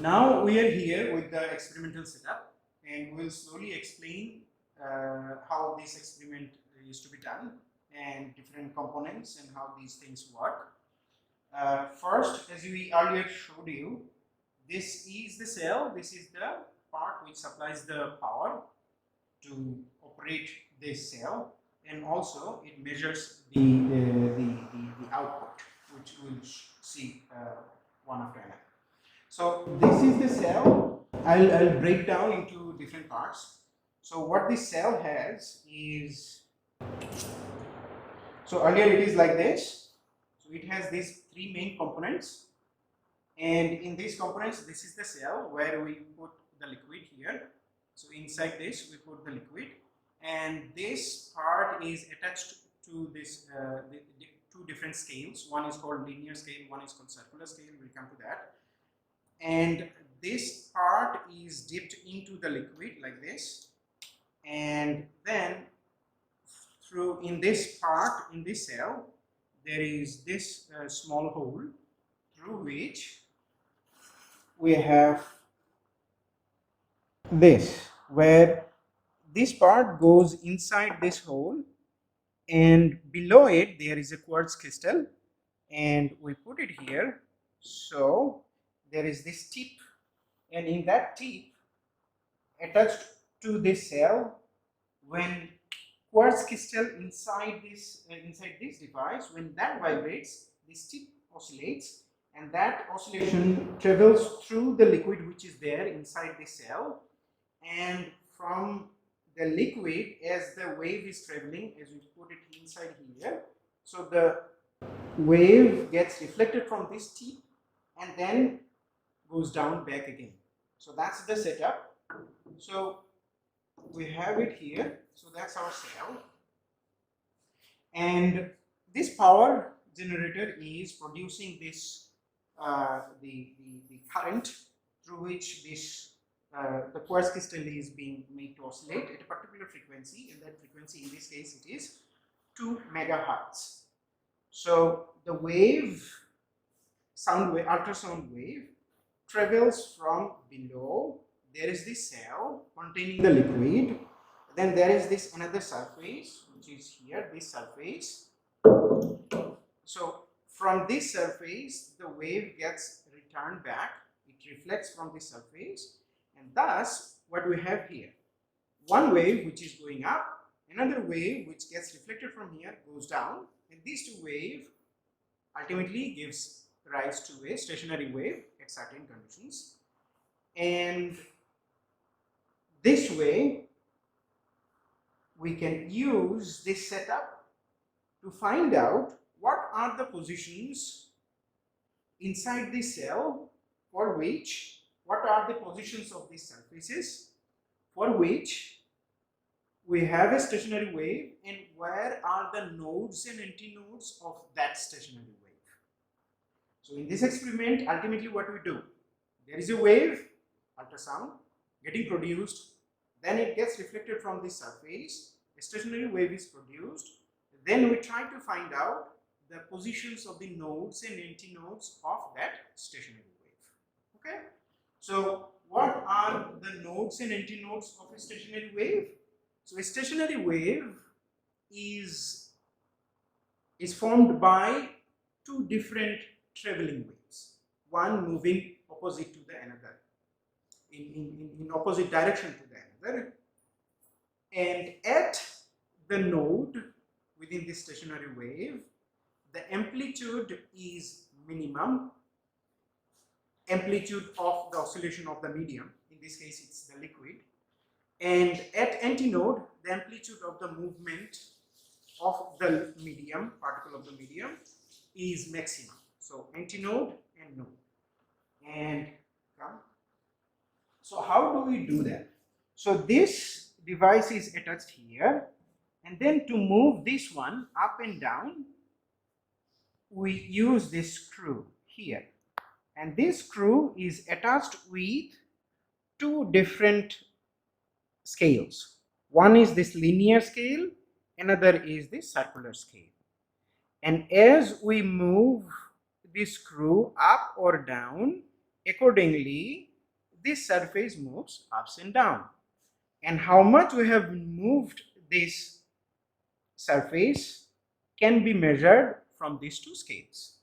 now we are here with the experimental setup, and we'll slowly explain how this experiment is to be done and different components and how these things work. First, as we earlier showed you, this is the cell, this is the part which supplies the power to operate this cell, and also it measures the output, which we'll see one after another. So this is the cell. I'll break down into different parts. So what this cell has is, so earlier it is like this. So it has these three main components, and in these components, this is the cell where we put the liquid here. So inside this we put the liquid, and this part is attached to this the two different scales. One is called linear scale, one is called circular scale. We'll come to that. And this part is dipped into the liquid like this, and then through in this part, in this cell, there is this small hole through which we have this, where this part goes inside this hole, and below it there is a quartz crystal, and we put it here. So there is this tip, and in that tip attached to this cell, when quartz crystal inside this device, when that vibrates, this tip oscillates, and that oscillation travels through the liquid which is there inside the cell, and from the liquid, as the wave is traveling, as we put it inside here, so the wave gets reflected from this tip and then goes down back again. So that's the setup. So we have it here. So that's our cell, and this power generator is producing this the current through which this the quartz crystal is being made to oscillate at a particular frequency, and that frequency in this case it is 2 megahertz. So the wave, sound wave, ultrasound wave, travels from below. There is this cell containing the liquid, then there is this another surface which is here, this surface. So from this surface the wave gets returned back, it reflects from this surface, and thus what we have here, one wave which is going up, another wave which gets reflected from here goes down, and these two waves ultimately gives rise to a stationary wave at certain conditions. And this way we can use this setup to find out what are the positions inside the cell for which, what are the positions of these surfaces for which we have a stationary wave, and where are the nodes and antinodes of that stationary wave. So in this experiment, ultimately what we do, there is a wave, ultrasound, getting produced, then it gets reflected from the surface, a stationary wave is produced, then we try to find out the positions of the nodes and antinodes of that stationary wave. Okay? So what are the nodes and antinodes of a stationary wave? So a stationary wave is formed by two different traveling waves, one moving opposite to the another, in opposite direction to the another, and at the node within this stationary wave, the amplitude is minimum, amplitude of the oscillation of the medium, in this case it's the liquid, and at antinode the amplitude of the movement of the medium, particle of the medium, is maximum. So antinode and node, and so how do we do that? So this device is attached here, and then to move this one up and down we use this screw here, and this screw is attached with two different scales. One is this linear scale, another is this circular scale, and as we move this screw up or down, accordingly this surface moves ups and down, and how much we have moved this surface can be measured from these two scales.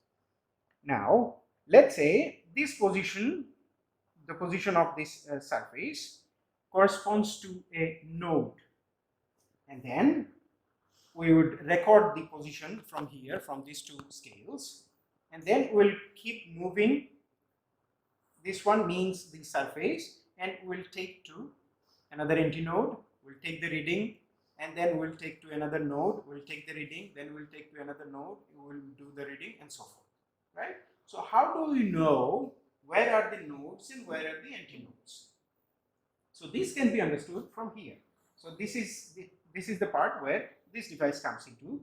Now let's say this position, the position of this surface corresponds to a node, and then we would record the position from here, from these two scales, and then we'll keep moving. This one means the surface, and we'll take to another antinode, we'll take the reading, and then we'll take to another node, we'll take the reading, then we'll take to another node, we'll do the reading, and so forth, right? So how do we know where are the nodes and where are the antinodes? So this can be understood from here. So this is the part where this device comes into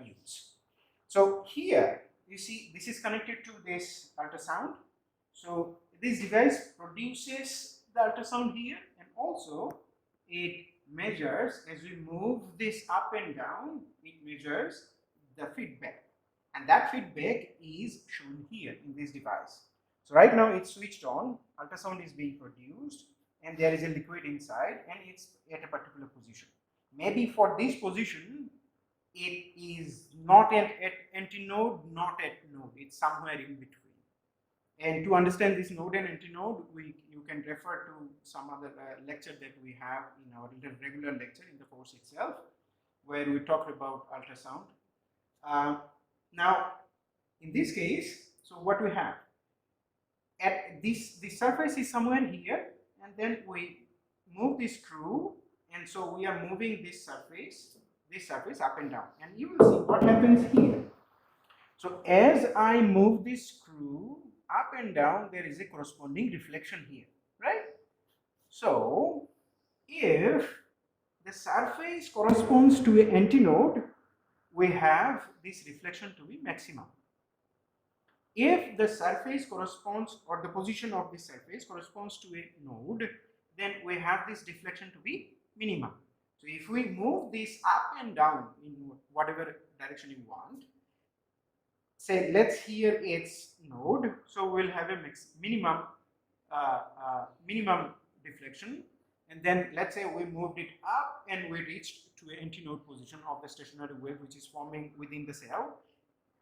use. So here you see this is connected to this ultrasound. So this device produces the ultrasound here, and also it measures, as we move this up and down, it measures the feedback, and that feedback is shown here in this device. So right now it's switched on, ultrasound is being produced, and there is a liquid inside, and it's at a particular position. Maybe for this position it is not at antinode, not at node, it's somewhere in between. And to understand this node and antinode, you can refer to some other lecture that we have in our regular lecture in the course itself, where we talked about ultrasound. Now in this case, so what we have at the surface is somewhere here, and then we move this screw, and so we are moving this surface up and down, and you will see what happens here. So as I move this screw up and down, there is a corresponding reflection here, right? So if the surface corresponds to an antinode, we have this reflection to be maximum. If the surface corresponds, or the position of the surface corresponds to a node, then we have this deflection to be minimum. So if we move this up and down in whatever direction you want, say let's here it's node, so we'll have a minimum deflection, and then let's say we moved it up and we reached to an antinode position of the stationary wave which is forming within the cell,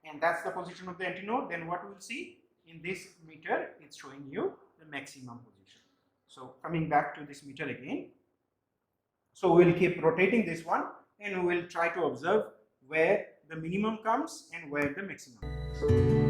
and that's the position of the antinode. Then what we'll see in this meter, it's showing you the maximum position. So coming back to this meter again, so we'll keep rotating this one, and we will try to observe where the minimum comes and where the maximum comes.